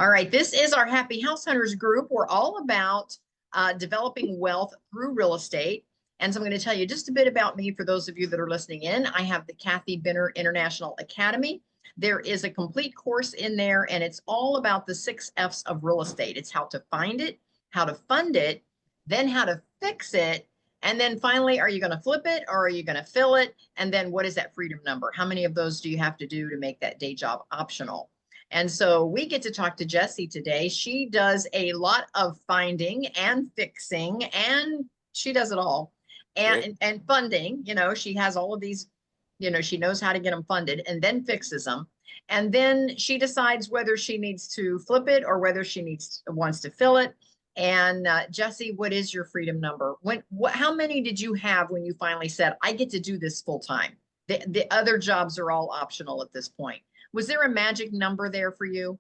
All right, this is our Happy House Hunters group. We're all about developing wealth through real estate. And so I'm going to tell you just a bit about me for those of you that are listening in. I have the Kathy Benner International Academy. There is a complete course in there, and it's all about the 6 F's of real estate. It's how to find it, how to fund it, then how to fix it, and then finally, are you going to flip it or are you going to fill it? And then what is that freedom number? How many of those do you have to do to make that day job optional? And so we get to talk to Jessie today. She does a lot of finding and fixing, and she does it all. And funding, she has all of these, she knows how to get them funded and then fixes them. And then she decides whether she needs to flip it or whether she wants to fill it. And Jessie, what is your freedom number? How many did you have when you finally said, I get to do this full time? The other jobs are all optional at this point. Was there a magic number there for you?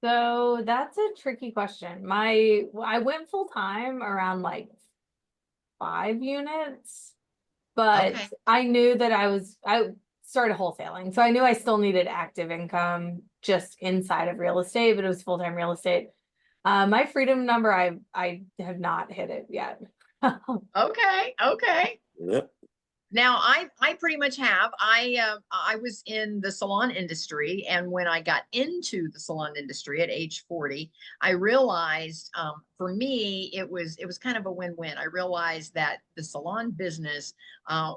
So that's a tricky question. I went full time around like 5 units, but Okay. I knew that I started wholesaling. So I knew I still needed active income just inside of real estate, but it was full-time real estate. My freedom number, I have not hit it yet. Okay. Yep. Now I pretty much have. I was in the salon industry, and when I got into the salon industry at age 40, I realized for me it was kind of a win-win. I realized that the salon business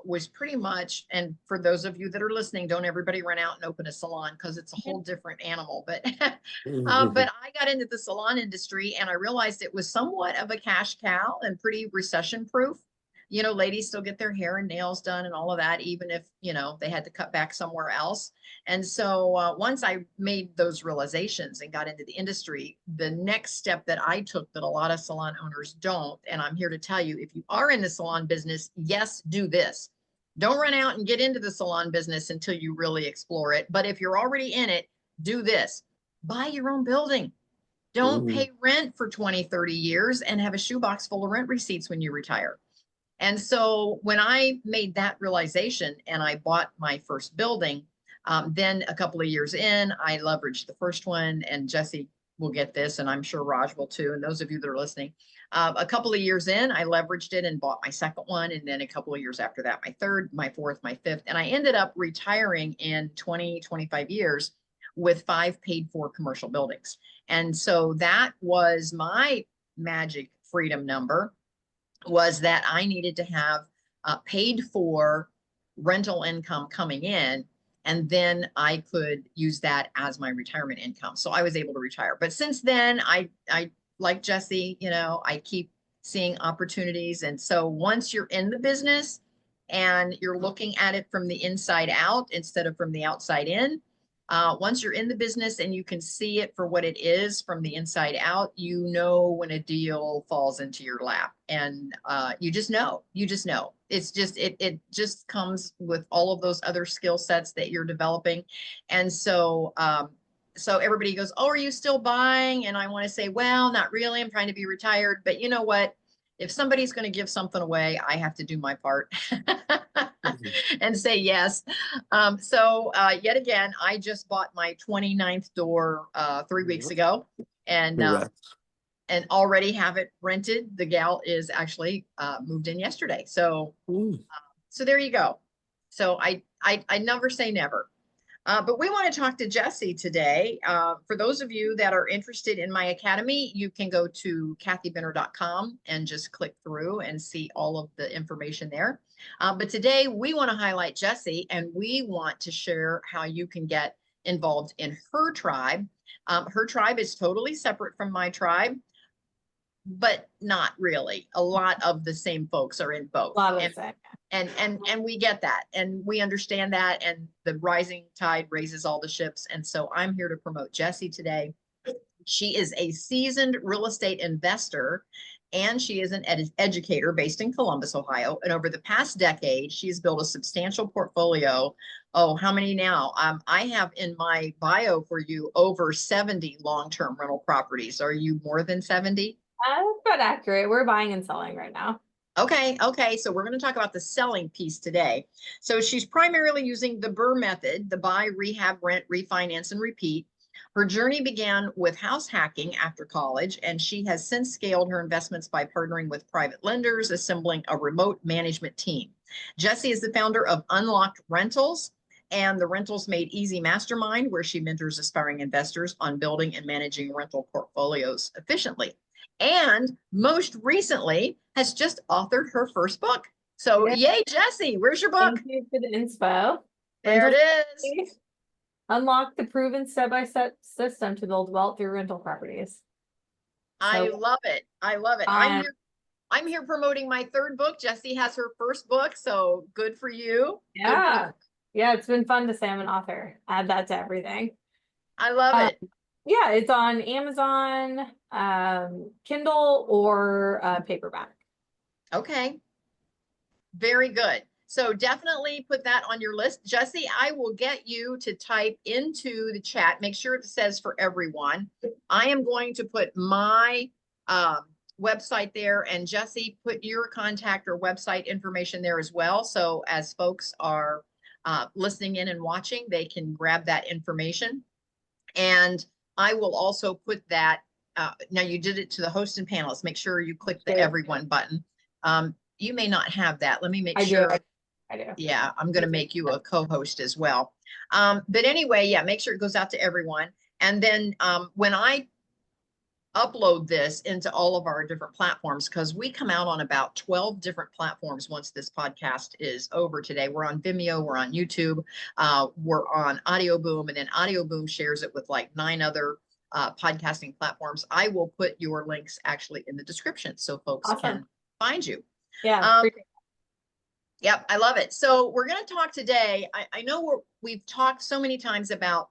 was pretty much, and for those of you that are listening, don't everybody run out and open a salon because it's a whole different animal. But but I got into the salon industry and I realized it was somewhat of a cash cow and pretty recession proof. Ladies still get their hair and nails done and all of that, even if, they had to cut back somewhere else. And so once I made those realizations and got into the industry, the next step that I took that a lot of salon owners don't, and I'm here to tell you, if you are in the salon business, yes, do this. Don't run out and get into the salon business until you really explore it. But if you're already in it, do this. Buy your own building. Don't pay rent for 20, 30 years and have a shoebox full of rent receipts when you retire. And so when I made that realization and I bought my first building, then a couple of years in, I leveraged the first one, and Jessie will get this, and I'm sure Raj will too. And those of you that are listening, a couple of years in, I leveraged it and bought my second one. And then a couple of years after that, my third, my fourth, my fifth. And I ended up retiring in 20, 25 years with 5 paid for commercial buildings. And so that was my magic freedom number, was that I needed to have paid for rental income coming in, and then I could use that as my retirement income. So I was able to retire. But since then, I like Jessie, I keep seeing opportunities. And so once you're in the business and you're looking at it from the inside out instead of from the outside in, once you're in the business and you can see it for what it is from the inside out, when a deal falls into your lap, and you just know. It's just, it just comes with all of those other skill sets that you're developing. And so, so everybody goes, oh, are you still buying? And I want to say, well, not really. I'm trying to be retired, but you know what? If somebody's going to give something away, I have to do my part and say yes. So yet again, I just bought my 29th door 3 weeks ago, and already have it rented. The gal is actually moved in yesterday. So so there you go. So I never say never. But we want to talk to Jessie today. For those of you that are interested in my academy, you can go to kathybenner.com and just click through and see all of the information there. But today we want to highlight Jessie, and we want to share how you can get involved in her tribe. Her tribe is totally separate from my tribe, but not really. A lot of the same folks are in both. And we get that, and we understand that, and the rising tide raises all the ships. And so I'm here to promote Jessie today. She is a seasoned real estate investor, and she is an educator based in Columbus, Ohio. And over the past decade, she's built a substantial portfolio. Oh, how many now? I have in my bio for you over 70 long-term rental properties. Are you more than 70? That's about accurate. We're buying and selling right now. Okay. So we're going to talk about the selling piece today. So she's primarily using the BRRRR method, the buy, rehab, rent, refinance, and repeat. Her journey began with house hacking after college, and she has since scaled her investments by partnering with private lenders, assembling a remote management team. Jessie is the founder of Unlocked Rentals and the Rentals Made Easy Mastermind, where she mentors aspiring investors on building and managing rental portfolios efficiently. And most recently has just authored her first book. So yay, Jessie, where's your book? Thank you for the inspo. There Rentals it is. Unlock the proven step-by-step system to build wealth through rental properties. I love it. I love it. I'm here promoting my third book. Jessie has her first book, so good for you. Yeah. Yeah, it's been fun to say I'm an author. Add that to everything. I love it. Yeah, it's on Amazon, Kindle, or paperback. Okay. Very good. So definitely put that on your list. Jessie, I will get you to type into the chat. Make sure it says for everyone. I am going to put my website there, and Jessie, put your contact or website information there as well. So as folks are listening in and watching, they can grab that information. And I will also put that, now you did it to the host and panelists. Make sure you click the everyone button. You may not have that. Let me make sure. I do. Yeah, I'm going to make you a co-host as well. But anyway, yeah, make sure it goes out to everyone. And then when I upload this into all of our different platforms, because we come out on about 12 different platforms once this podcast is over today. We're on Vimeo, we're on YouTube, we're on Audio Boom, and then Audio Boom shares it with like 9 other podcasting platforms. I will put your links actually in the description so folks can find you. Yeah. Yep, I love it. So we're going to talk today. I know we've talked so many times about,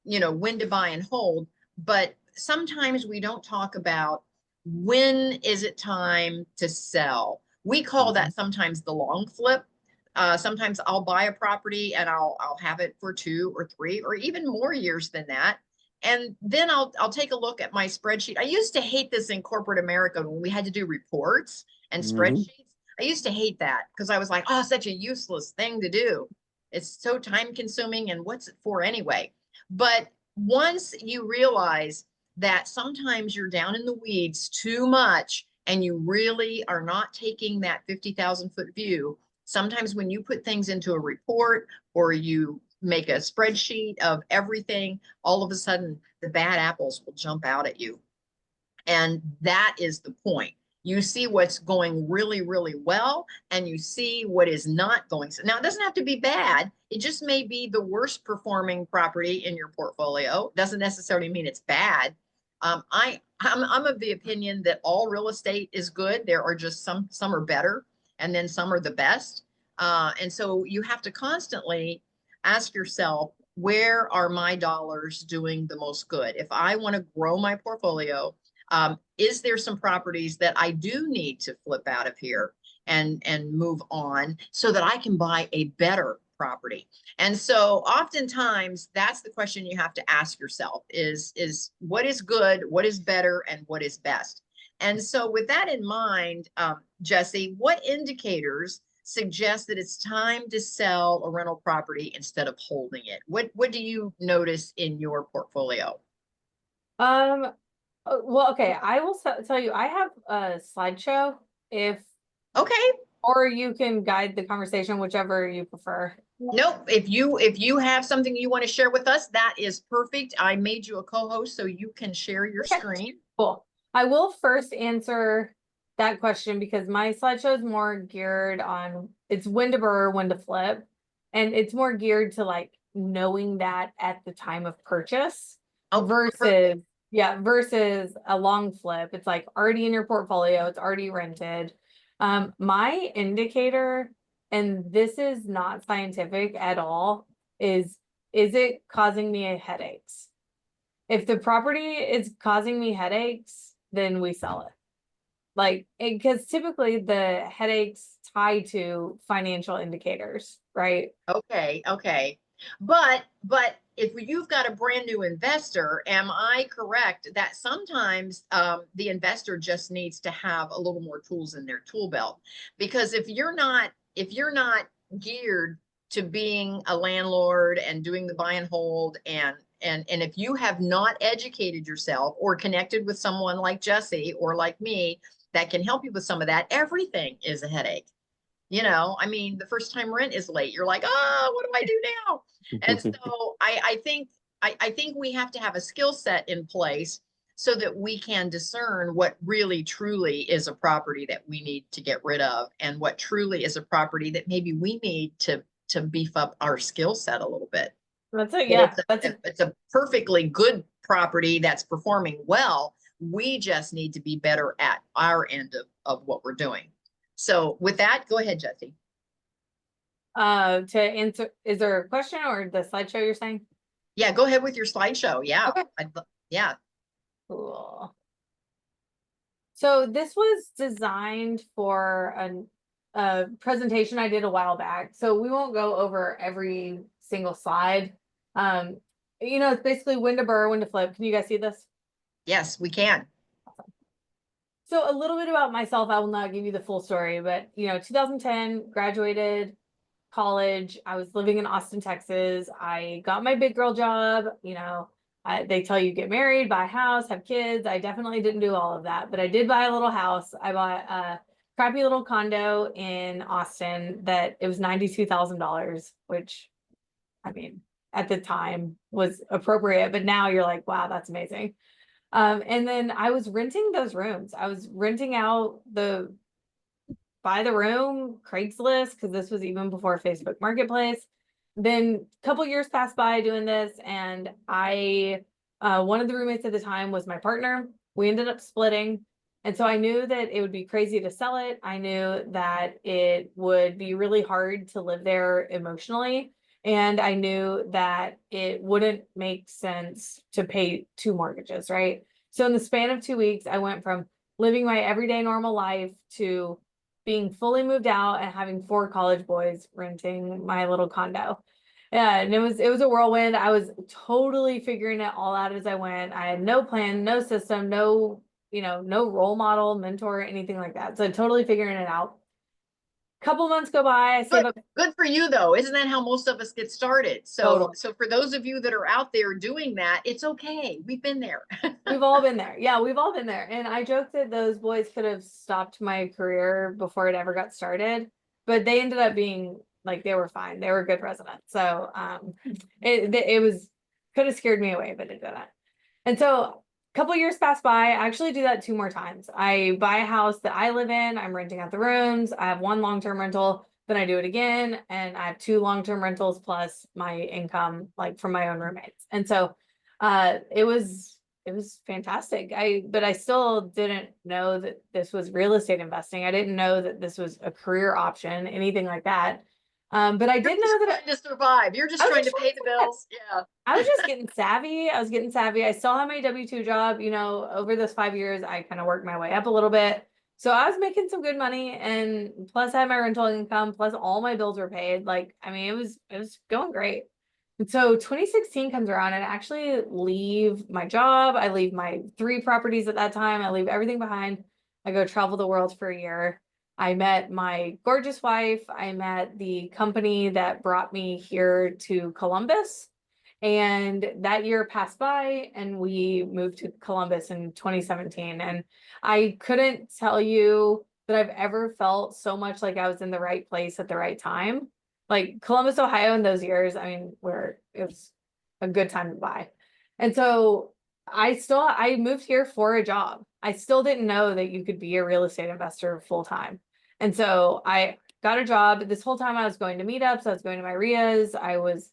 when to buy and hold, but sometimes we don't talk about when is it time to sell. We call that sometimes the long flip. Sometimes I'll buy a property and I'll have it for 2 or 3 or even more years than that. And then I'll take a look at my spreadsheet. I used to hate this in corporate America when we had to do reports and spreadsheets. I used to hate that because I was like, oh, such a useless thing to do. It's so time consuming, and what's it for anyway? But once you realize that sometimes you're down in the weeds too much and you really are not taking that 50,000 foot view, sometimes when you put things into a report or you make a spreadsheet of everything, all of a sudden the bad apples will jump out at you. And that is the point. You see what's going really, really well, and you see what is not going. Now, it doesn't have to be bad. It just may be the worst performing property in your portfolio. Doesn't necessarily mean it's bad. I'm of the opinion that all real estate is good. There are just some are better, and then some are the best. And so you have to constantly ask yourself, where are my dollars doing the most good? If I want to grow my portfolio, is there some properties that I do need to flip out of here and move on so that I can buy a better property? And so oftentimes that's the question you have to ask yourself is what is good, what is better, and what is best? And so with that in mind, Jessie, what indicators suggest that it's time to sell a rental property instead of holding it? What do you notice in your portfolio? Well, okay, I will tell you, I have a slideshow or you can guide the conversation, whichever you prefer. Nope. If you have something you want to share with us, that is perfect. I made you a co-host so you can share your screen. Cool. I will first answer that question because my slideshow is more geared on, it's when to BRRRR, when to flip. And it's more geared to like knowing that at the time of purchase versus a long flip. It's like already in your portfolio, it's already rented. My indicator, and this is not scientific at all, is it causing me headaches? If the property is causing me headaches, then we sell it. Like, because typically the headaches tie to financial indicators, right? Okay. But if you've got a brand new investor, am I correct that sometimes the investor just needs to have a little more tools in their tool belt? Because if you're not geared to being a landlord and doing the buy and hold and And if you have not educated yourself or connected with someone like Jessie or like me that can help you with some of that, everything is a headache. I mean, the first time rent is late. You're like, oh, what do I do now? And so I think we have to have a skill set in place so that we can discern what really truly is a property that we need to get rid of and what truly is a property that maybe we need to beef up our skill set a little bit. That's it. Yeah. It's a perfectly good property that's performing well. We just need to be better at our end of what we're doing. So with that, go ahead, Jessie. To answer, is there a question or the slideshow you're saying? Yeah, go ahead with your slideshow. Yeah. Okay. Yeah. Cool. So this was designed for a presentation I did a while back. So we won't go over every single slide. It's basically when to BRRRR, when to flip. Can you guys see this? Yes, we can. So a little bit about myself. I will not give you the full story, but 2010, graduated college. I was living in Austin, Texas. I got my big girl job. They tell you get married, buy a house, have kids. I definitely didn't do all of that, but I did buy a little house. I bought a crappy little condo in Austin that it was $92,000, which I mean, at the time was appropriate, but now you're like, wow, that's amazing. And then I was renting those rooms. I was renting out by the room, Craigslist, because this was even before Facebook Marketplace. Then a couple years passed by doing this, and one of the roommates at the time was my partner. We ended up splitting. And so I knew that it would be crazy to sell it. I knew that it would be really hard to live there emotionally. And I knew that it wouldn't make sense to pay 2 mortgages, right? So in the span of 2 weeks, I went from living my everyday normal life to being fully moved out and having 4 college boys renting my little condo. Yeah, and it was a whirlwind. I was totally figuring it all out as I went. I had no plan, no system, no role model, mentor, anything like that. So totally figuring it out. Couple months go by, I save up. Good for you though. Isn't that how most of us get started? Totally. So for those of you that are out there doing that, it's okay. We've been there. We've all been there. Yeah, we've all been there. And I joke that those boys could have stopped my career before it ever got started, but they ended up being like, they were fine. They were good residents. So it could have scared me away, but it didn't. And so couple years pass by. I actually do that 2 more times. I buy a house that I live in. I'm renting out the rooms. I have 1 long-term rental. Then I do it again, and I have 2 long-term rentals plus my income, like from my own roommates. And so, it was fantastic. But I still didn't know that this was real estate investing. I didn't know that this was a career option, anything like that. But I did know that to survive. You're just trying to pay the bills. Yeah. I was just getting savvy. I still have my W-2 job. Over those 5 years, I kind of worked my way up a little bit. So I was making some good money, and plus I had my rental income, plus all my bills were paid. Like, I mean, it was going great. And so 2016 comes around, and I actually leave my job. I leave my 3 properties at that time. I leave everything behind. I go travel the world for a year. I met my gorgeous wife. I met the company that brought me here to Columbus. And that year passed by, and we moved to Columbus in 2017. And I couldn't tell you that I've ever felt so much like I was in the right place at the right time. Like Columbus, Ohio in those years, I mean, it was a good time to buy. And so I moved here for a job. I still didn't know that you could be a real estate investor full time. And so I got a job. This whole time I was going to meetups, I was going to my RIAs, I was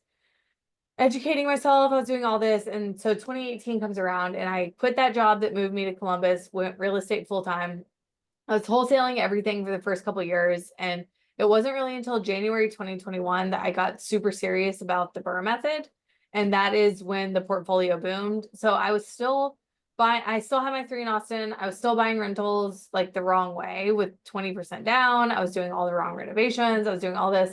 educating myself, I was doing all this. And so 2018 comes around, and I quit that job that moved me to Columbus, went real estate full time. I was wholesaling everything for the first couple of years. And it wasn't really until January 2021 that I got super serious about the BRRRR method. And that is when the portfolio boomed. So I still had my 3 in Austin. I was still buying rentals like the wrong way with 20% down. I was doing all the wrong renovations. I was doing all this.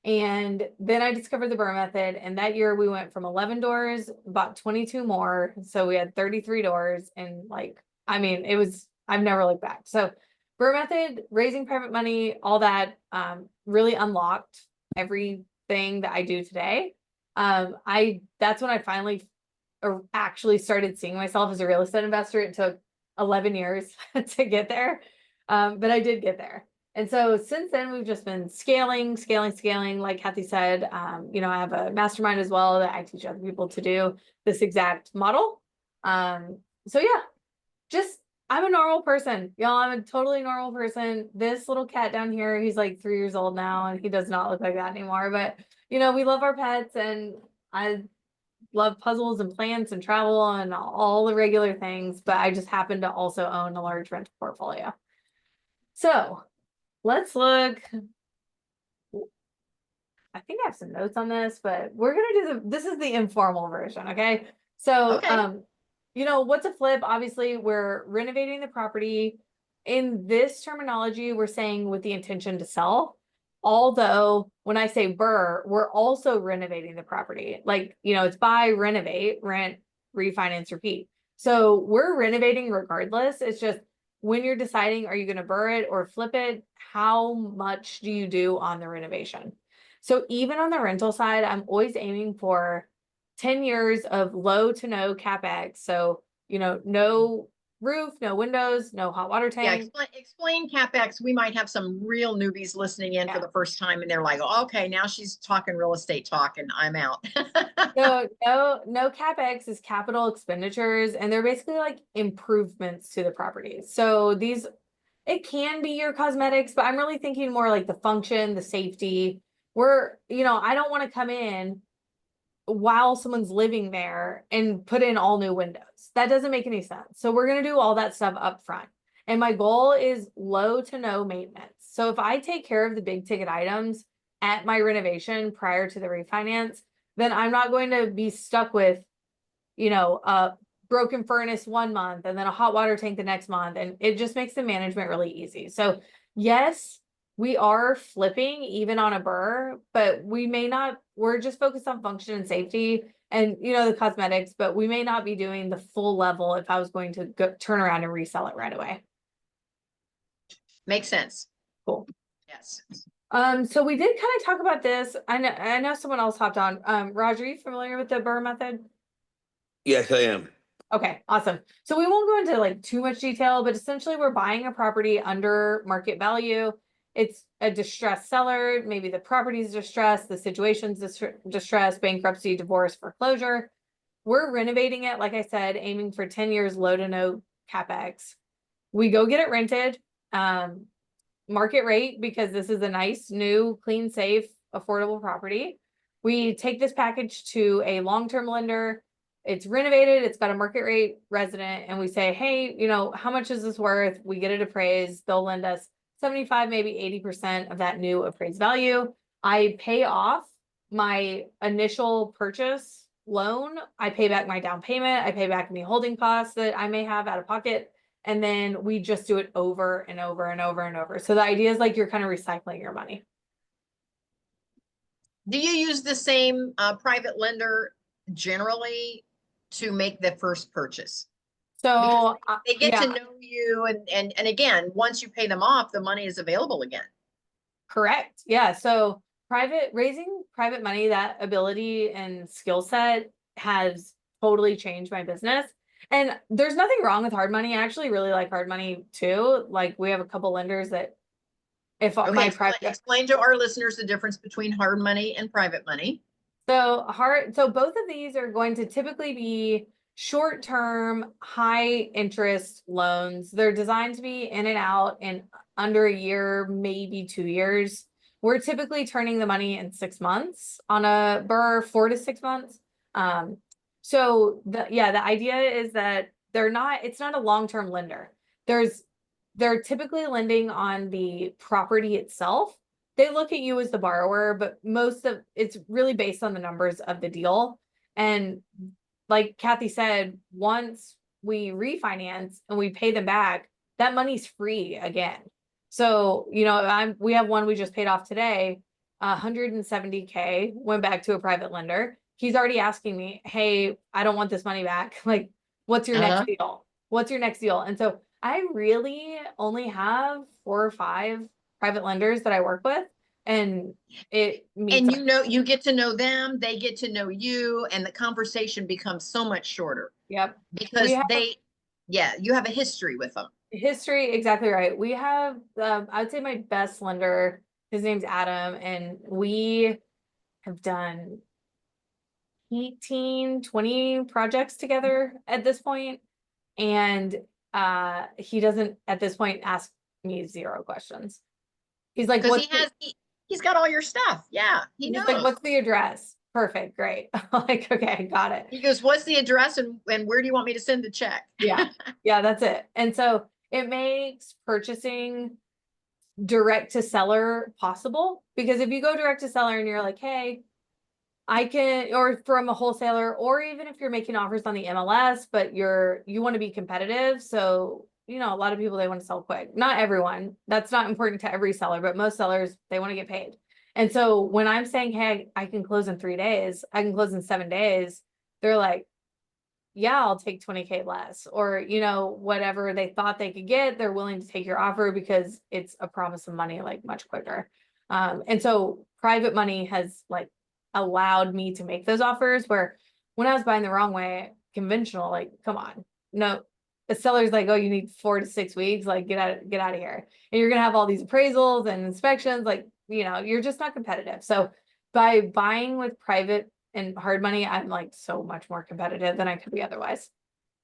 And then I discovered the BRRRR method. And that year we went from 11 doors, bought 22 more. So we had 33 doors. And I've never looked back. So BRRRR method, raising private money, all that really unlocked everything that I do today. That's when I finally actually started seeing myself as a real estate investor. It took 11 years to get there. But I did get there. And so since then, we've just been scaling. Like Kathy said, I have a mastermind as well that I teach other people to do this exact model. So yeah, I'm a normal person, y'all. I'm a totally normal person. This little cat down here, he's like 3 years old now, and he does not look like that anymore. But we love our pets, and I love puzzles and plants and travel and all the regular things. But I just happen to also own a large rental portfolio. So let's look. I think I have some notes on this, but we're gonna do this is the informal version, okay? So Okay. what's a flip? Obviously, we're renovating the property. In this terminology, we're saying with the intention to sell. Although when I say BRRRR, we're also renovating the property. Like, it's buy, renovate, rent, refinance, repeat. So we're renovating regardless. It's just when you're deciding, are you going to BRRRR it or flip it? How much do you do on the renovation? So even on the rental side, I'm always aiming for 10 years of low to no CapEx. So, no roof, no windows, no hot water Yeah, tank. explain CapEx. We might have some real newbies listening in for the first time, and they're like, oh, okay, now she's talking real estate talk, and I'm out. No CapEx is capital expenditures, and they're basically like improvements to the property. So it can be your cosmetics, but I'm really thinking more like the function, the safety. I don't want to come in while someone's living there and put in all new windows. That doesn't make any sense. So we're going to do all that stuff up front. And my goal is low to no maintenance. So if I take care of the big ticket items at my renovation prior to the refinance, then I'm not going to be stuck with, a broken furnace 1 month and then a hot water tank the next month. And it just makes the management really easy. So yes, we are flipping even on a BRRRR, but we're just focused on function and safety and, the cosmetics, but we may not be doing the full level if I was going to turn around and resell it right away. Makes sense. Cool. Yes. So we did kind of talk about this. I know someone else hopped on. Roger, are you familiar with the BRRRR method? Yes, I am. Okay, awesome. So we won't go into like too much detail, but essentially we're buying a property under market value. It's a distressed seller. Maybe the property's distressed, the situation's distressed, bankruptcy, divorce, foreclosure. We're renovating it, like I said, aiming for 10 years, low to no CapEx. We go get it rented, market rate, because this is a nice, new, clean, safe, affordable property. We take this package to a long-term lender. It's renovated, it's got a market rate resident, and we say, hey, how much is this worth? We get it appraised. They'll lend us 75, maybe 80% of that new appraised value. I pay off my initial purchase loan. I pay back my down payment. I pay back any holding costs that I may have out of pocket. And then we just do it over and over and over and over. So the idea is like you're kind of recycling your money. Do you use the same private lender generally to make the first purchase? So they get to know you, and again, once you pay them off, the money is available again. Correct. Yeah. So raising private money, that ability and skill set has totally changed my business. And there's nothing wrong with hard money. I actually really like hard money too. Like we have a couple lenders that explain to our listeners the difference between hard money and private money. So both of these are going to typically be short-term, high-interest loans. They're designed to be in and out in under a year, maybe 2 years. We're typically turning the money in 6 months on a BRRRR, 4 to 6 months. So the idea is that it's not a long-term lender. They're typically lending on the property itself. They look at you as the borrower, but it's really based on the numbers of the deal. And like Kathy said, once we refinance and we pay them back, that money's free again. So, we have one we just paid off today, 170K, went back to a private lender. He's already asking me, hey, I don't want this money back. Like, what's your next deal? What's your next deal? And so I really only have 4 or 5 private lenders that I work with. and it meets And our- you know, you get to know them, they get to know you, and the conversation becomes so much shorter Yep. because We have yeah, you have a history with them. history, exactly right. We have, I would say my best lender, his name's Adam, and we have done 18, 20 projects together at this point. And he doesn't at this point ask me 0 questions. He's like, Because what's he's got all your stuff. Yeah, he he's knows. like, what's the address? Perfect, great. Like, okay, got it. He goes, what's the address and where do you want me to send the check? Yeah, yeah, that's it. And so it makes purchasing direct to seller possible, because if you go direct to seller and you're like, hey, I can, or from a wholesaler, or even if you're making offers on the MLS, but you want to be competitive. So, you know, a lot of people, they want to sell quick. Not everyone. That's not important to every seller, but most sellers, they want to get paid. And so when I'm saying, hey, I can close in 3 days, I can close in 7 days, they're like, yeah, I'll take 20K less, or, you know, whatever they thought they could get, they're willing to take your offer because it's a promise of money, like much quicker. And so private money has like allowed me to make those offers, where when I was buying the wrong way, conventional, like, come on, no, the seller's like, oh, you need 4 to 6 weeks, like get out of here. And you're gonna have all these appraisals and inspections, like, you know, you're just not competitive. So by buying with private and hard money, I'm like so much more competitive than I could be otherwise.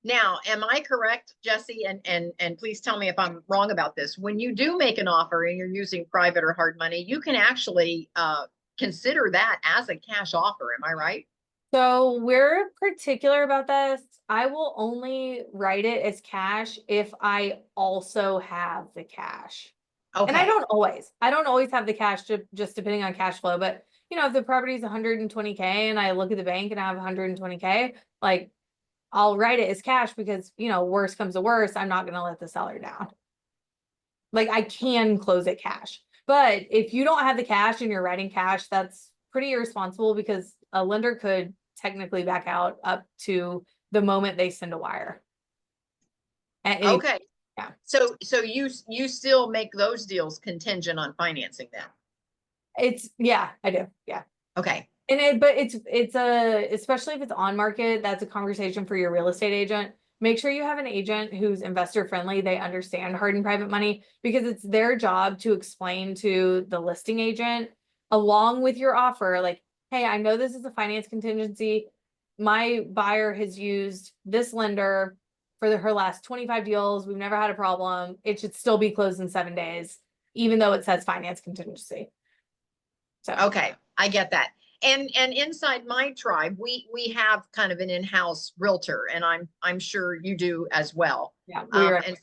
Now, am I correct, Jesse? And please tell me if I'm wrong about this. When you do make an offer and you're using private or hard money, you can actually consider that as a cash offer. Am I right? So we're particular about this. I will only write it as cash if I also have the cash. And I Okay. don't always have the cash, just depending on cash flow. But you know, if the property is 120K and I look at the bank and I have 120K, like I'll write it as cash, because, you know, worst comes to worst, I'm not gonna let the seller down. Like I can close it cash. But if you don't have the cash and you're writing cash, that's pretty irresponsible, because a lender could technically back out up to the moment they send a wire. Okay. Yeah. So you still make those deals contingent on financing them. Yeah, I do. Yeah. Okay. But it's especially if it's on market, that's a conversation for your real estate agent. Make sure you have an agent who's investor friendly. They understand hard and private money, because it's their job to explain to the listing agent along with your offer, like, hey, I know this is a finance contingency. My buyer has used this lender for her last 25 deals. We've never had a problem. It should still be closed in 7 days, even though it says finance contingency. So, Okay, I get that. And inside my tribe, we have kind of an in-house realtor, and I'm sure you do as well. yeah, And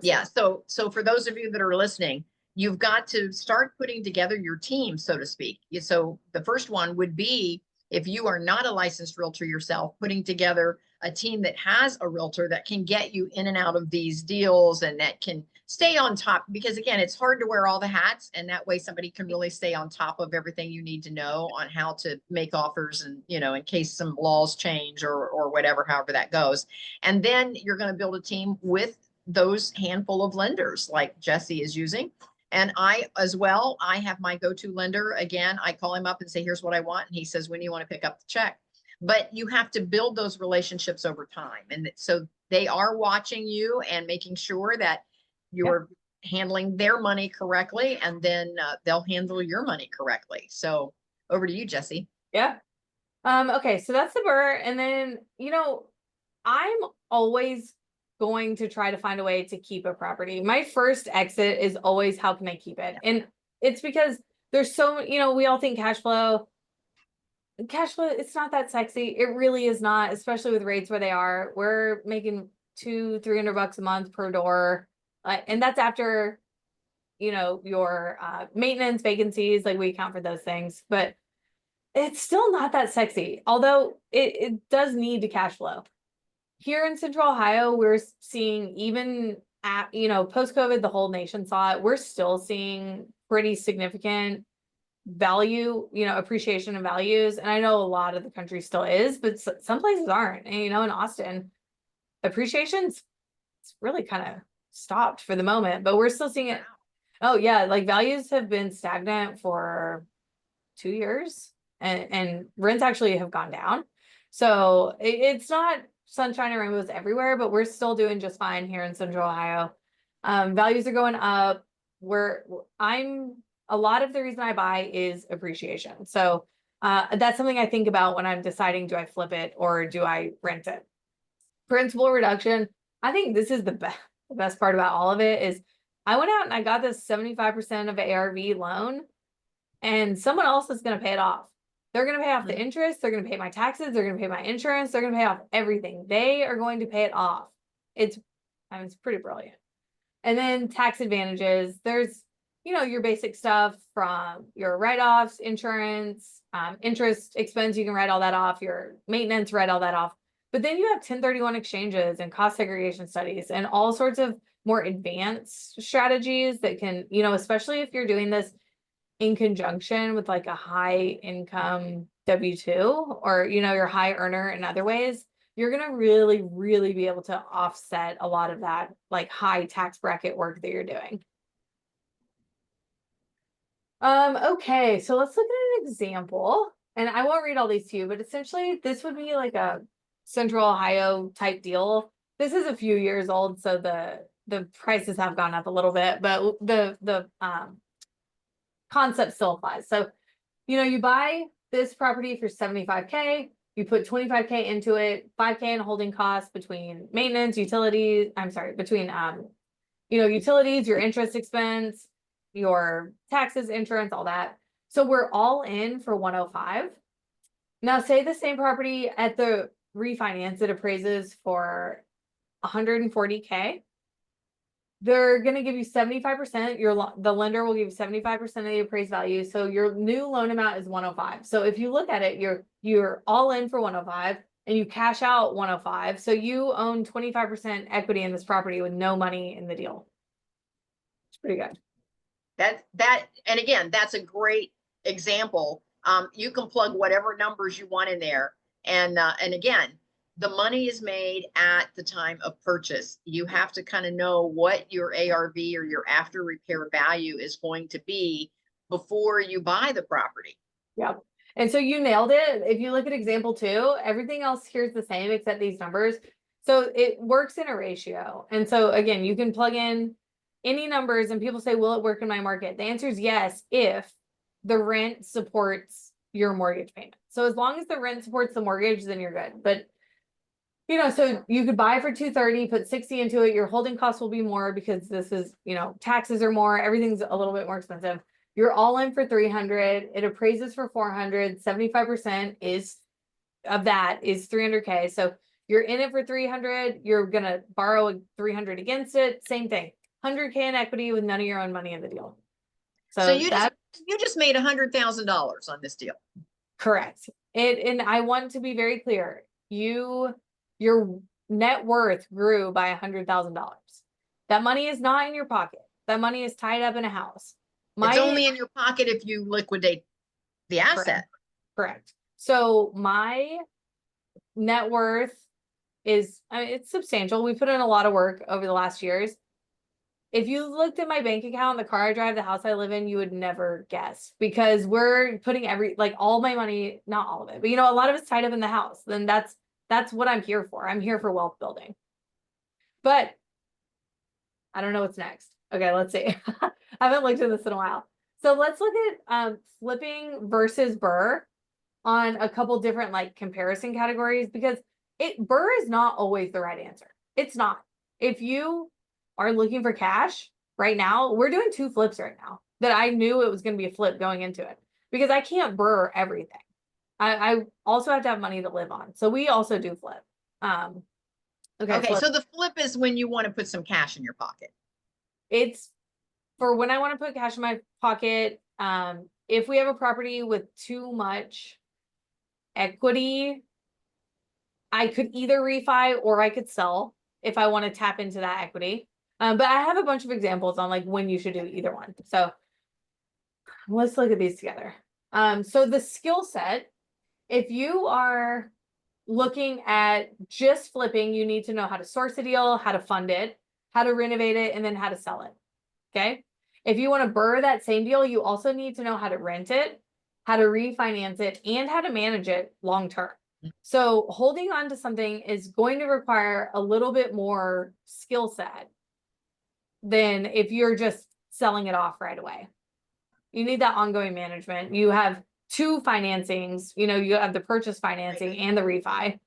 yeah, so for those of you that are listening, you've got to start putting together your team, so to speak. So the first one would be, if you are not a licensed realtor yourself, putting together a team that has a realtor that can get you in and out of these deals and that can stay on top, because again, it's hard to wear all the hats, and that way somebody can really stay on top of everything you need to know on how to make offers, and, you know, in case some laws change or whatever, however that goes. And then you're going to build a team with those handful of lenders like Jesse is using. And I as well, I have my go-to lender. Again, I call him up and say, here's what I want. And he says, when do you want to pick up the check? But you have to build those relationships over time. And so they are watching you and making sure that you're handling their money correctly, and then they'll handle your money correctly. So over to you, Jesse. Yeah. Okay, so that's the BRRRR. And then, you know, I'm always going to try to find a way to keep a property. My first exit is always, how can I keep it? And it's because there's so, you know, we all think cash flow, it's not that sexy. It really is not, especially with rates where they are. We're making $200-300 a month per door. And that's after, you know, your maintenance, vacancies, like we account for those things, but it's still not that sexy. Although it does need to cash flow. Here in Central Ohio, we're seeing, even at, you know, post-COVID, the whole nation saw it. We're still seeing pretty significant value, you know, appreciation of values. And I know a lot of the country still is, but some places aren't. And, you know, in Austin, appreciation's, it's really kind of stopped for the moment, but we're still seeing it. Oh yeah, like values have been stagnant for 2 years, and rents actually have gone down. So it's not sunshine and rainbows everywhere, but we're still doing just fine here in Central Ohio. Values are going up. A lot of the reason I buy is appreciation. So that's something I think about when I'm deciding, do I flip it or do I rent it? Principal reduction. I think this is the best part about all of it is I went out and I got this 75% of ARV loan, and someone else is going to pay it off. They're going to pay off the interest. They're going to pay my taxes. They're going to pay my insurance. They're going to pay off everything. They are going to pay it off. It's pretty brilliant. And then tax advantages. There's, your basic stuff from your write-offs, insurance, interest expense. You can write all that off. Your maintenance, write all that off. But then you have 1031 exchanges and cost segregation studies and all sorts of more advanced strategies that can, especially if you're doing this in conjunction with like a high income W-2 or, your high earner in other ways, you're going to really, really be able to offset a lot of that like high tax bracket work that you're doing. Okay, so let's look at an example, and I won't read all these to you, but essentially this would be like a Central Ohio type deal. This is a few years old, so the prices have gone up a little bit, but the concept still applies. So, you buy this property for 75K, you put 25K into it, 5K in holding costs between maintenance, utilities, between utilities, your interest expense, your taxes, insurance, all that. So we're all in for 105. Now say the same property at the refinance, it appraises for 140K. They're going to give you 75%. The lender will give you 75% of the appraised value. So your new loan amount is 105. So if you look at it, you're all in for 105 and you cash out 105. So you own 25% equity in this property with no money in the deal. It's pretty good. And again, that's a great example. You can plug whatever numbers you want in there. And again, the money is made at the time of purchase. You have to kind of know what your ARV or your after repair value is going to be before you buy the property. Yep. And so you nailed it. If you look at example 2, everything else here is the same except these numbers. So it works in a ratio. And so again, you can plug in any numbers and people say, will it work in my market? The answer is yes, if the rent supports your mortgage payment. So as long as the rent supports the mortgage, then you're good. But so you could buy for 230, put 60 into it. Your holding costs will be more because this is, taxes are more, everything's a little bit more expensive. You're all in for 300. It appraises for 400. 75% of that is 300K. So you're in it for 300. You're going to borrow 300 against it. Same thing. 100K in equity with none of your own money in the deal. So you just made $100,000 on this deal. Correct. And I want to be very clear. Your net worth grew by $100,000. That money is not in your pocket. That money is tied up in a house. It's only in your pocket if you liquidate the asset. Correct. So my net worth is, it's substantial. We put in a lot of work over the last years. If you looked at my bank account, the car I drive, the house I live in, you would never guess because we're putting all my money, not all of it, but a lot of it's tied up in the house. Then that's what I'm here for. I'm here for wealth building. But I don't know what's next. Okay, let's see. I haven't looked at this in a while. So let's look at flipping versus BRRRR on a couple different comparison categories because BRRRR is not always the right answer. It's not. If you are looking for cash right now, we're doing 2 flips right now that I knew it was going to be a flip going into it because I can't BRRRR everything. I also have to have money to live on. So we also do flip. Okay, so the flip is when you want to put some cash in your pocket. It's for when I want to put cash in my pocket. If we have a property with too much equity, I could either refi or I could sell if I want to tap into that equity. But I have a bunch of examples on when you should do either one. So let's look at these together. So the skill set, if you are looking at just flipping, you need to know how to source a deal, how to fund it, how to renovate it, and then how to sell it. Okay. If you want to BRRRR that same deal, you also need to know how to rent it, how to refinance it, and how to manage it long term. So holding on to something is going to require a little bit more skill set than if you're just selling it off right away. You need that ongoing management. You have two financings, you have the purchase financing and the refi.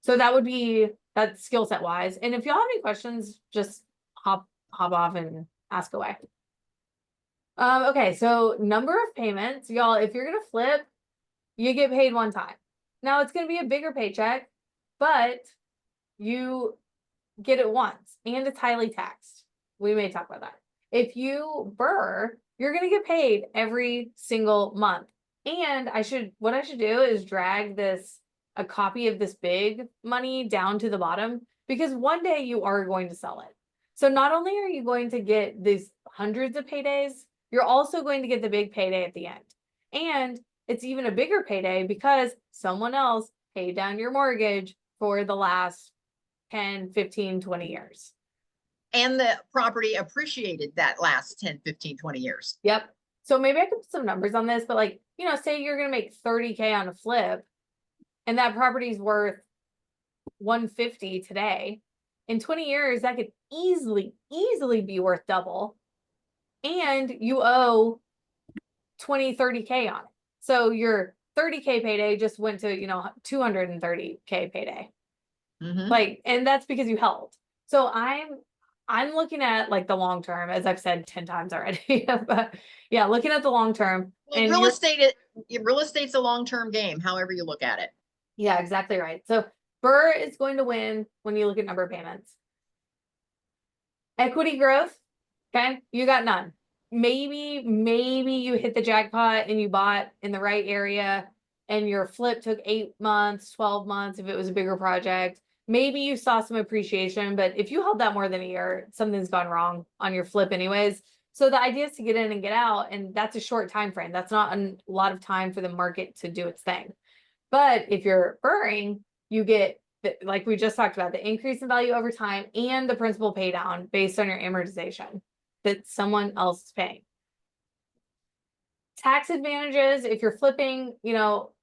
So that would be that skill set wise. And if y'all have any questions, just hop off and ask away. Okay, so number of payments, y'all, if you're gonna flip, you get paid one time. Now it's gonna be a bigger paycheck, but you get it once and it's highly taxed. We may talk about that. If you BRRRR, you're gonna get paid every single month. And what I should do is drag a copy of this big money down to the bottom, because one day you are going to sell it. So not only are you going to get these hundreds of paydays, you're also going to get the big payday at the end. And it's even a bigger payday because someone else paid down your mortgage for the last 10, 15, 20 years. And the property appreciated that last 10, 15, 20 years. Yep. So maybe I could put some numbers on this, but say you're going to make 30K on a flip and that property's worth 150 today. In 20 years, that could easily be worth double. And you owe 20, 30K on it. So your 30K payday just went to, 230K payday. And that's because you held. So I'm looking at the long term, as I've said 10 times already. But yeah, looking at the long term. Well, and real estate's a long-term game, however you look at it. Yeah, exactly right. So BRRRR is going to win when you look at number of payments. Equity growth, okay, you got none. Maybe you hit the jackpot and you bought in the right area and your flip took 8 months, 12 months if it was a bigger project. Maybe you saw some appreciation, but if you held that more than a year, something's gone wrong on your flip anyways. So the idea is to get in and get out, and that's a short time frame. That's not a lot of time for the market to do its thing. But if you're BRRRRing, you get, like we just talked about, the increase in value over time and the principal pay down based on your amortization that someone else is paying. Tax advantages, if you're flipping,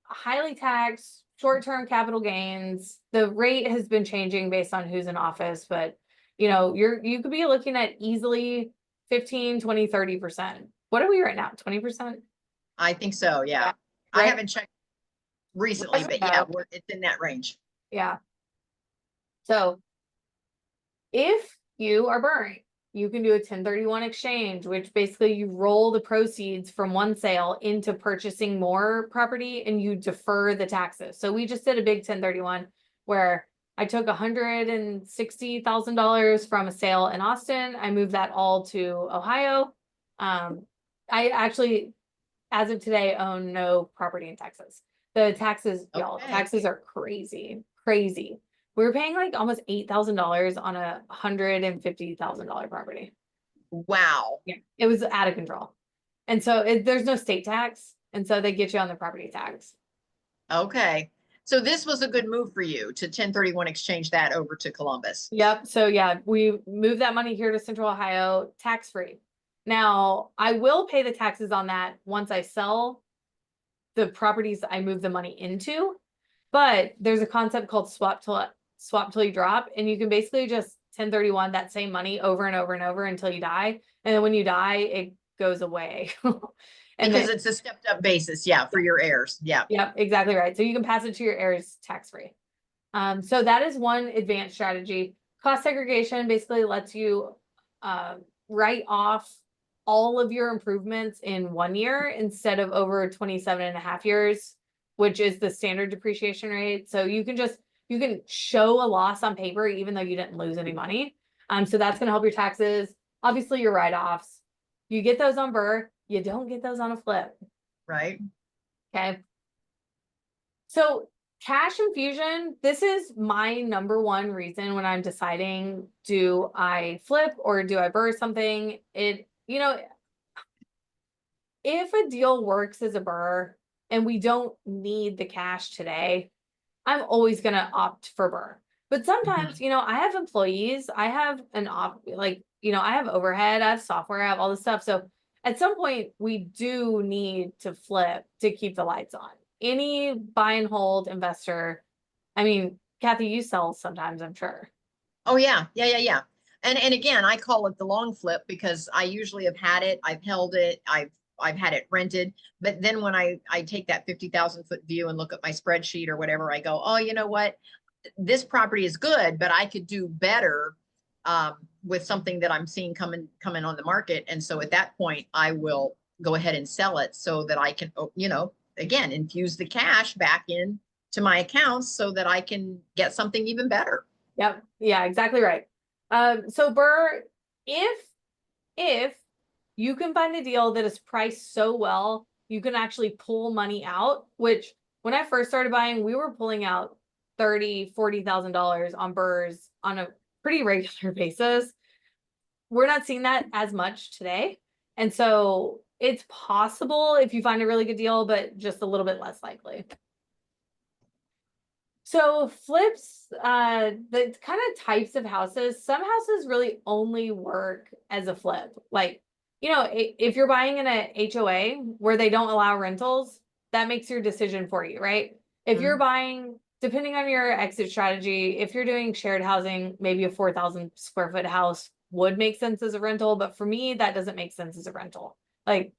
highly taxed, short-term capital gains. The rate has been changing based on who's in office, but you could be looking at easily 15, 20, 30%. What are we right now? 20%? I think so, yeah. Right? I haven't checked recently, but yeah, it's in that range. Yeah. So if you are BRRRRing, you can do a 1031 exchange, which basically you roll the proceeds from one sale into purchasing more property and you defer the taxes. So we just did a big 1031 where I took $160,000 from a sale in Austin. I moved that all to Ohio. I actually, as of today, own no property in Texas. The taxes, y'all, taxes are crazy. We were paying almost $8,000 on a $150,000 property. Wow. Yeah, it was out of control. And so there's no state tax. And so they get you on the property tax. Okay. So this was a good move for you to 1031 exchange that over to Columbus. Yep. So yeah, we moved that money here to Central Ohio, tax-free. Now I will pay the taxes on that once I sell the properties I move the money into. But there's a concept called swap till you drop, and you can basically just 1031 that same money over and over and over until you die. And then when you die, it goes away. Because it's a stepped up basis, yeah, for your heirs. Yeah. Yep, exactly right. So you can pass it to your heirs tax-free. So that is one advanced strategy. Cost segregation basically lets you write off all of your improvements in 1 year instead of over 27.5 years, which is the standard depreciation rate. So you can show a loss on paper, even though you didn't lose any money. So that's going to help your taxes. Obviously your write-offs, you get those on BRRRR, you don't get those on a flip. Right. Okay. So cash infusion, this is my number one reason when I'm deciding, do I flip or do I BRRRR something? If a deal works as a BRRRR and we don't need the cash today, I'm always going to opt for BRRRR. But sometimes, I have employees, I have I have overhead, I have software, I have all this stuff. So at some point we do need to flip to keep the lights on. Any buy and hold investor, I mean, Kathy, you sell sometimes, I'm sure. Oh, yeah. And again, I call it the long flip because I usually have had it, I've held it, I've had it rented. But then when I take that 50,000 foot view and look at my spreadsheet or whatever, I go, oh, you know what? This property is good, but I could do better with something that I'm seeing coming on the market. And so at that point, I will go ahead and sell it so that I can, again, infuse the cash back in to my accounts so that I can get something even better. Yep. Yeah, exactly right. So BRRRR, if you can find a deal that is priced so well, you can actually pull money out, which when I first started buying, we were pulling out $30,000-$40,000 on BRRRRs on a pretty regular basis. We're not seeing that as much today. And so it's possible if you find a really good deal, but just a little bit less likely. So flips, the kind of types of houses, some houses really only work as a flip. Like, if you're buying in a HOA where they don't allow rentals, that makes your decision for you, right? If you're buying, depending on your exit strategy, if you're doing shared housing, maybe a 4,000 square foot house would make sense as a rental. But for me, that doesn't make sense as a rental. Like,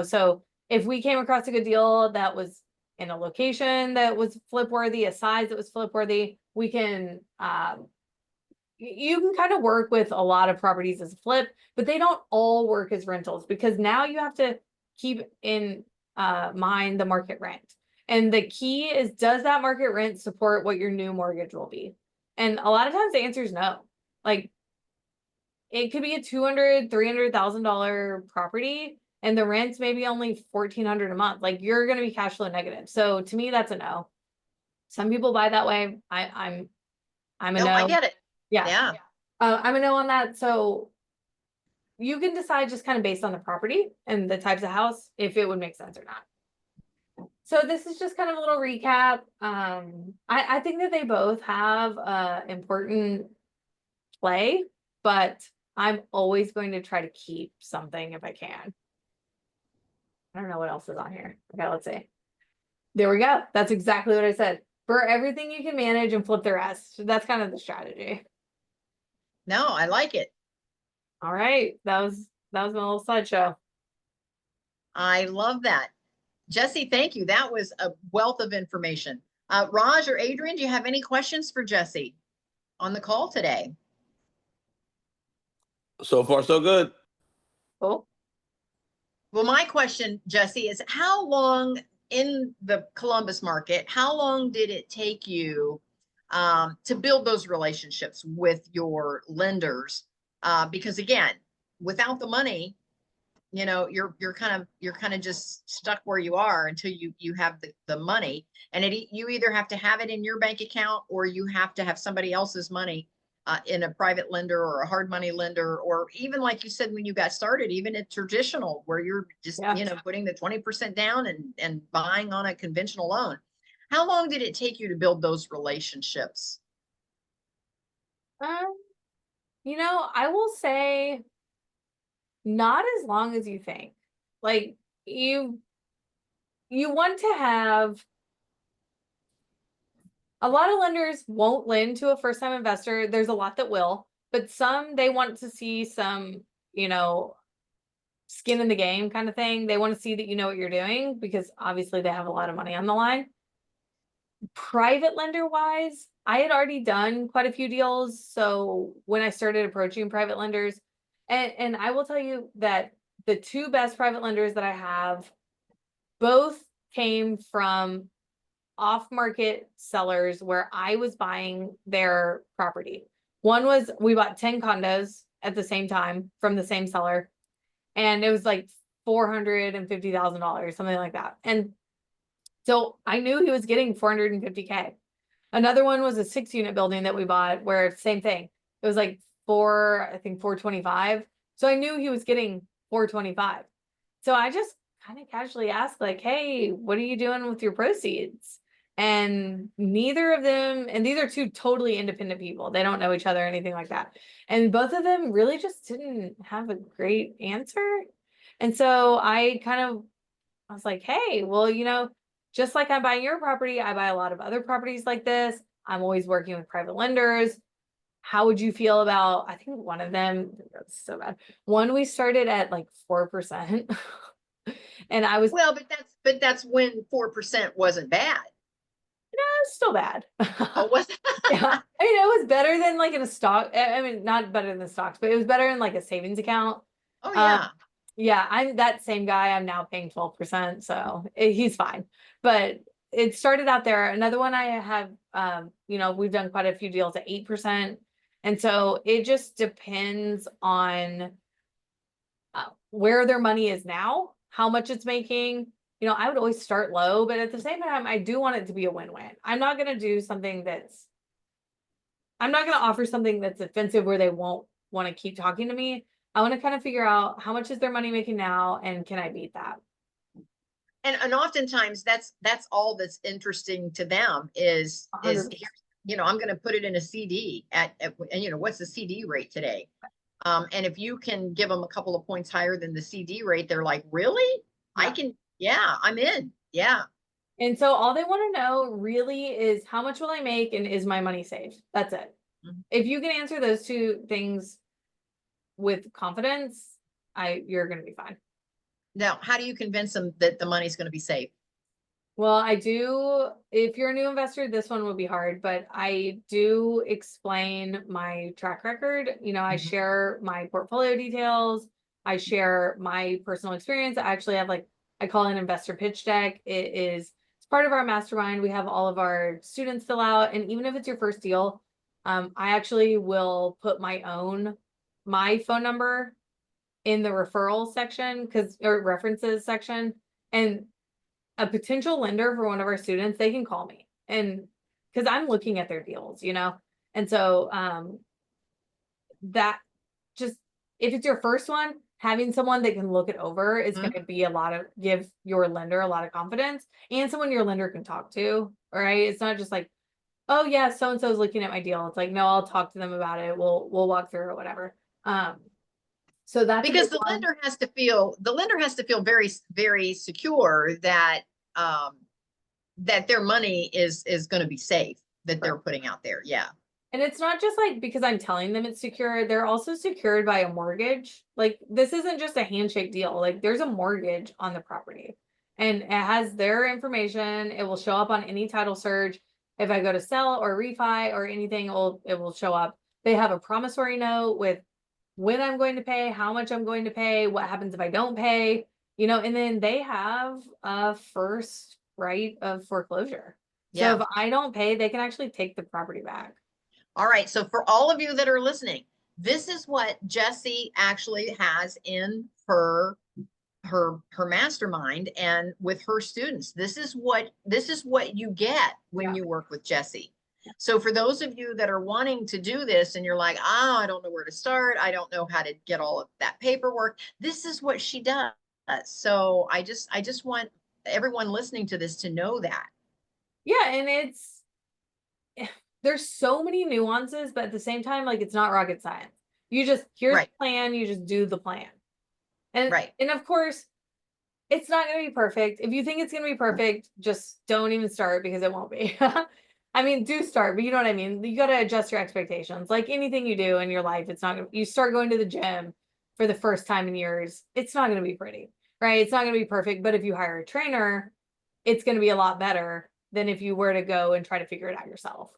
so if we came across a good deal that was in a location that was flip worthy, a size that was flip worthy, we can, you can kind of work with a lot of properties as a flip, but they don't all work as rentals because now you have to keep in mind the market rent. And the key is, does that market rent support what your new mortgage will be? And a lot of times the answer is no. Like, it could be a $200,000, $300,000 property, and the rent's maybe only $1,400 a month. Like, you're going to be cash flow negative. So to me, that's a no. Some people buy that way. I'm a no. I get it. Yeah. I'm a no on that. So you can decide just kind of based on the property and the types of house, if it would make sense or not. So this is just kind of a little recap. I think that they both have important play, but I'm always going to try to keep something if I can. I don't know what else is on here. Okay, let's see. There we go. That's exactly what I said. For everything you can manage and flip the rest. That's kind of the strategy. No, I like it. All right. That was my little slideshow. I love that. Jessie, thank you. That was a wealth of information. Raj or Adrian, do you have any questions for Jessie on the call today? So far, so good. Cool. Well, my question, Jessie, is how long in the Columbus market, how long did it take you to build those relationships with your lenders? Because again, without the money, you're kind of just stuck where you are until you have the money, and you either have to have it in your bank account or you have to have somebody else's money in a private lender or a hard money lender, or even like you said when you got started, even a traditional where you're just putting the 20% down and buying on a conventional loan. How long did it take you to build those relationships? I will say not as long as you think. Like, you want to have, a lot of lenders won't lend to a first-time investor. There's a lot that will, but some, they want to see some, skin in the game kind of thing. They want to see that you know what you're doing because obviously they have a lot of money on the line. Private lender wise, I had already done quite a few deals. So when I started approaching private lenders, and I will tell you that the two best private lenders that I have both came from off-market sellers where I was buying their property. One was, we bought 10 condos at the same time from the same seller, and it was like $450,000, something like that. And so I knew he was getting $450K. Another one was a 6-unit building that we bought where same thing. It was like I think 425. So I knew he was getting 425. So I just kind of casually asked, like, hey, what are you doing with your proceeds? And neither of them, and these are two totally independent people. They don't know each other or anything like that. And both of them really just didn't have a great answer. And so I was like, hey, well, just like I'm buying your property, I buy a lot of other properties like this. I'm always working with private lenders. How would you feel about, I think one of them, that's so bad. One, we started at like 4%. And I was Well, but that's when 4% wasn't bad. still bad. Oh, was it? Yeah. I mean, it was better than like in a stock. I mean, not better than the stocks, but it was better in like a savings account. Oh, Um, yeah. yeah, I'm that same guy. I'm now paying 12%, so he's fine. But it started out there. Another one I have, we've done quite a few deals at 8%. And so it just depends on where their money is now, how much it's making. I would always start low, but at the same time, I do want it to be a win-win. I'm not going to offer something that's offensive where they won't want to keep talking to me. I want to kind of figure out how much is their money making now and can I beat that? And oftentimes that's all that's interesting to them is 100%. I'm going to put it in a CD and what's the CD rate today? And if you can give them a couple of points higher than the CD rate, they're like, really? Yeah. I'm in. Yeah. And so all they want to know really is how much will I make and is my money saved? That's it. Mhm. If you can answer those two things with confidence, you're going to be fine. Now, how do you convince them that the money's going to be safe? Well, I do. If you're a new investor, this one will be hard, but I do explain my track record. I Mhm. share my portfolio details. I share my personal experience. I actually have I call it an investor pitch deck. It's part of our mastermind. We have all of our students fill out. And even if it's your first deal, I actually will put my phone number in the referral section or references section. And a potential lender for one of our students, they can call me and because I'm looking at their deals, and so that just if it's your first one, having someone that can look it over is going to be give your lender a lot of confidence and someone your lender can talk to. Right? It's not just like, oh yeah, so and so is looking at my deal. It's like, no, I'll talk to them about it. We'll walk through it, whatever. So that's Because the lender has to feel very, very secure that that their money is going to be safe that they're putting out there. Yeah. And it's not just because I'm telling them it's secure, they're also secured by a mortgage. This isn't just a handshake deal. There's a mortgage on the property and it has their information. It will show up on any title search. If I go to sell or refi or anything, it will show up. They have a promissory note with when I'm going to pay, how much I'm going to pay, what happens if I don't pay, and then they have a first right of foreclosure. So if I don't pay, they can actually take the property back. All right. So for all of you that are listening, this is what Jessie actually has in her mastermind and with her students. This is what you get when you work with Jessie. So for those of you that are wanting to do this and you're like, I don't know where to start. I don't know how to get all of that paperwork. This is what she does. So I just want everyone listening to this to know that. Yeah. And there's so many nuances, but at the same time, it's not rocket science. Here's the plan. You just do the plan. And, and of course, it's not going to be perfect. If you think it's going to be perfect, just don't even start because it won't be. I mean, do start, but you know what I mean? You got to adjust your expectations. Like anything you do in your life, you start going to the gym for the first time in years. It's not going to be pretty, right? It's not going to be perfect. But if you hire a trainer, it's going to be a lot better than if you were to go and try to figure it out yourself.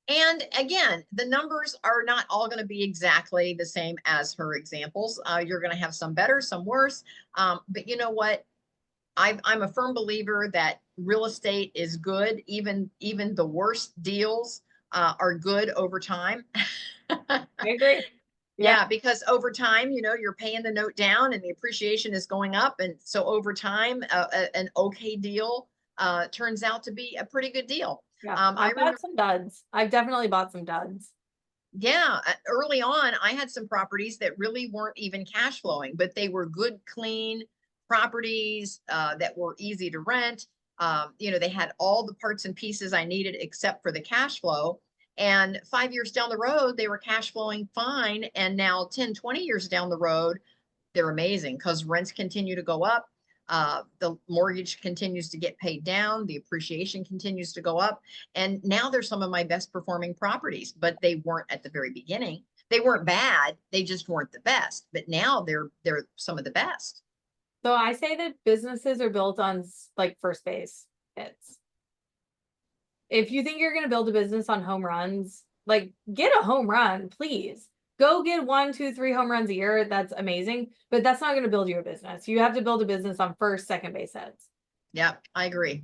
And again, the numbers are not all going to be exactly the same as her examples. You're going to have some better, some worse. But you know what? I'm a firm believer that real estate is good. Even the worst deals are good over time. I agree. Yeah, because over time, you're paying the note down and the appreciation is going up. And so over time, an okay deal turns out to be a pretty good deal. Yeah, I've got some duds. I've definitely bought some duds. Yeah, early on, I had some properties that really weren't even cash flowing, but they were good, clean properties that were easy to rent. They had all the parts and pieces I needed except for the cash flow. And 5 years down the road, they were cash flowing fine. And now 10, 20 years down the road, they're amazing because rents continue to go up. The mortgage continues to get paid down. The appreciation continues to go up. And now they're some of my best performing properties, but they weren't at the very beginning. They weren't bad. They just weren't the best. But now they're some of the best. So I say that businesses are built on like first base hits. If you think you're going to build a business on home runs, like get a home run, please. Go get 1, 2, 3 home runs a year. That's amazing, but that's not going to build you a business. You have to build a business on first, second base hits. Yeah, I agree.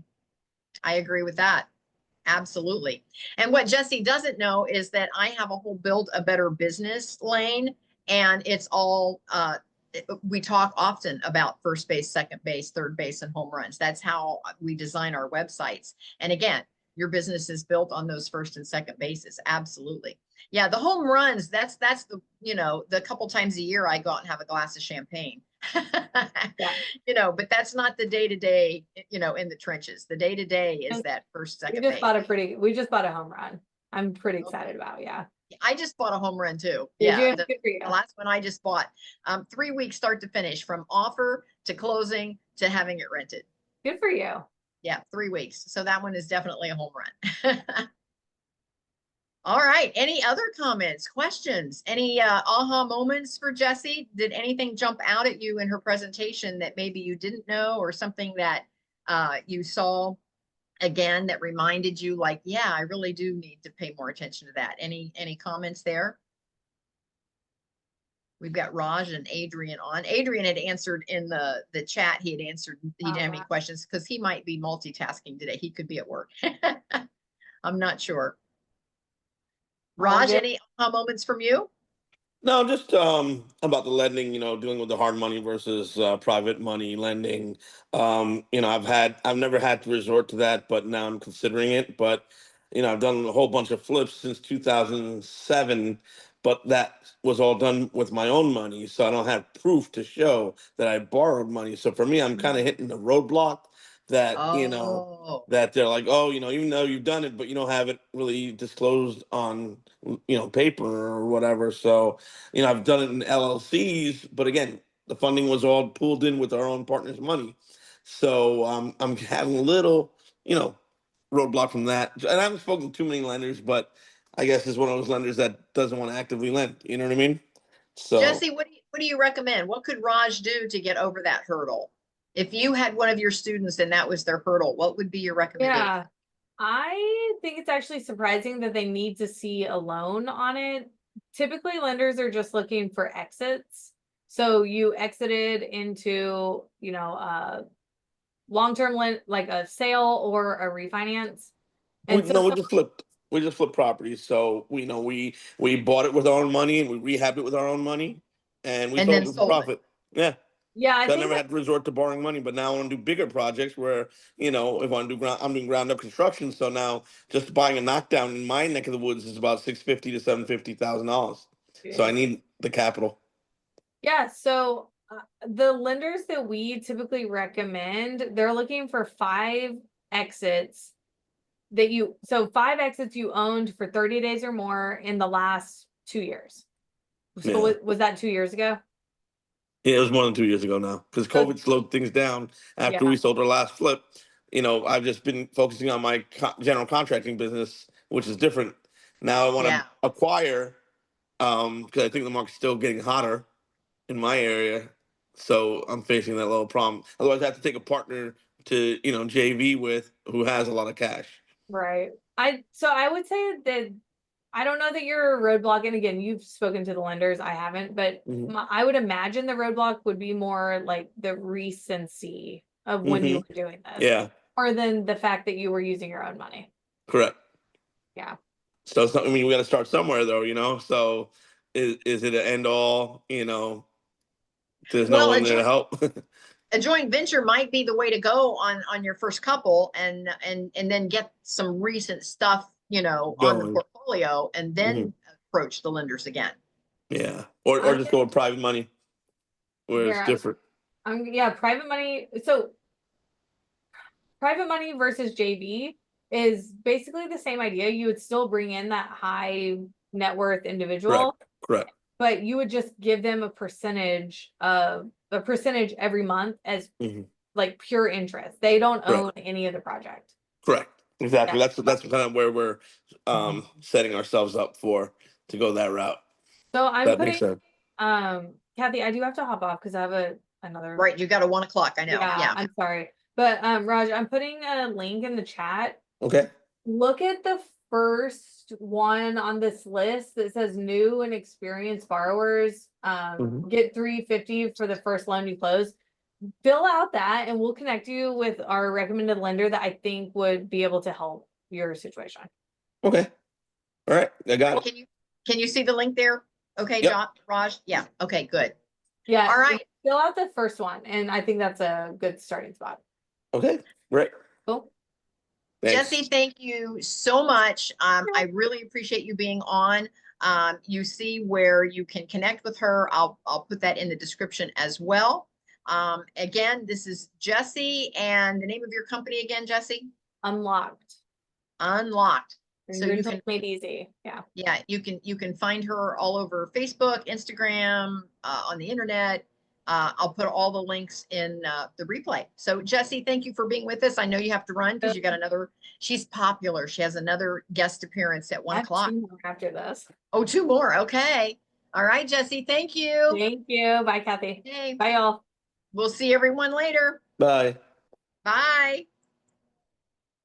I agree with that. Absolutely. And what Jessie doesn't know is that I have a whole build a better business lane, and it's all we talk often about first base, second base, third base, and home runs. That's how we design our websites. And again, your business is built on those first and second bases. Absolutely. Yeah, the home runs, that's the, the couple times a year I go out and have a glass of champagne. Yeah. But that's not the day to day, in the trenches. The day to day is that first, second base. We just bought a home run. I'm pretty excited about, yeah. I just bought a home run too. Did Yeah. you? Good for you. The last one I just bought, 3 weeks start to finish, from offer to closing to having it rented. Good for you. Yeah, 3 weeks. So that one is definitely a home run. All right. Any other comments, questions, any aha moments for Jessie? Did anything jump out at you in her presentation that maybe you didn't know, or something that you saw again that reminded you, like, yeah, I really do need to pay more attention to that? Any comments there? We've got Raj and Adrian on. Adrian had answered in the chat. He had answered, he didn't have any questions because he might be multitasking today. He could be at work. I'm not sure. Raj, any moments from you? No, just about the lending, dealing with the hard money versus private money lending. I've never had to resort to that, but now I'm considering it. But I've done a whole bunch of flips since 2007, but that was all done with my own money, so I don't have proof to show that I borrowed money. So for me, I'm kind of hitting the roadblock that that they're like, oh, even though you've done it, but you don't have it really disclosed on paper or whatever. So I've done it in LLCs, but again, the funding was all pooled in with our own partners' money. So I'm having a little roadblock from that. And I haven't spoken to too many lenders, but I guess it's one of those lenders that doesn't want to actively lend. You know what I mean? So Jessie, what do you recommend? What could Raj do to get over that hurdle? If you had one of your students and that was their hurdle, what would be your recommendation? Yeah, I think it's actually surprising that they need to see a loan on it. Typically, lenders are just looking for exits. So you exited into, long-term like a sale or a refinance. And we just flipped. We just flipped properties. So we bought it with our own money and we rehabbed it with our own money, and we sold it for profit. Yeah. Yeah, I never had to resort to borrowing money, but now I want to do bigger projects where, if I'm doing ground up construction. So now just buying a knockdown in my neck of the woods is about $650,000 to $750,000. So I need the capital. Yeah. So the lenders that we typically recommend, they're looking for 5 exits so 5 exits you owned for 30 days or more in the last 2 years. So Yeah. was that 2 years ago? Yeah, it was more than 2 years ago now, because COVID slowed things down after we sold our last flip. I've just been focusing on my general contracting business, which is different. Now I want to acquire, because I think the market's still getting hotter in my area. So I'm facing that little problem. Otherwise, I have to take a partner to, JV with, who has a lot of cash. Right. So I would say that I don't know that you're a roadblock. And again, you've spoken to the lenders. I haven't, but I would imagine the roadblock would be more like the recency of when you were doing this. Yeah. More than the fact that you were using your own money. Correct. Yeah. So it's not, we got to start somewhere though, so is it an end all, there's no one there to help. A joint venture might be the way to go on your first couple, and then get some recent stuff, on the portfolio, and then approach the lenders again. Yeah. Or just go with private money where it's different. Yeah, private money. So private money versus JV is basically the same idea. You would still bring in that high net worth individual, Correct. but you would just give them a percentage every month as Mhm. like pure interest. They don't Correct. own any of the project. Correct. Exactly. Yeah. That's kind of where we're setting ourselves up to go that route. So I'm That makes putting, sense. Kathy, I do have to hop off because I have another. Right, you got a 1 o'clock, I know, yeah. I'm sorry. But Raj, I'm putting a link in the chat. Okay. Look at the first one on this list that says new and experienced borrowers get $350 for the first loan you close. Fill out that and we'll connect you with our recommended lender that I think would be able to help your situation. Okay. All right. I got it. Can you see the link there? Okay, Yep. Raj? Yeah, okay, good. Yeah. All right. Fill out the first one and I think that's a good starting spot. Okay. Great. Cool. Thanks. Jessie, thank you so much. I really appreciate you being on. You see where you can connect with her. I'll put that in the description as well. Again, this is Jessie, and the name of your company again, Jessie? Unlocked. Unlocked. So you Rentals can Made Easy. Yeah. Yeah, you can find her all over Facebook, Instagram, on the internet. I'll put all the links in the replay. So Jessie, thank you for being with us. I know you have to run because you got she's popular. She has another guest appearance at 1 o'clock. 2 more after this. Oh, 2 more. Okay. All right, Jessie, thank you. Thank you. Bye, Kathy. Okay. Bye, y'all. We'll see everyone later. Bye. Bye.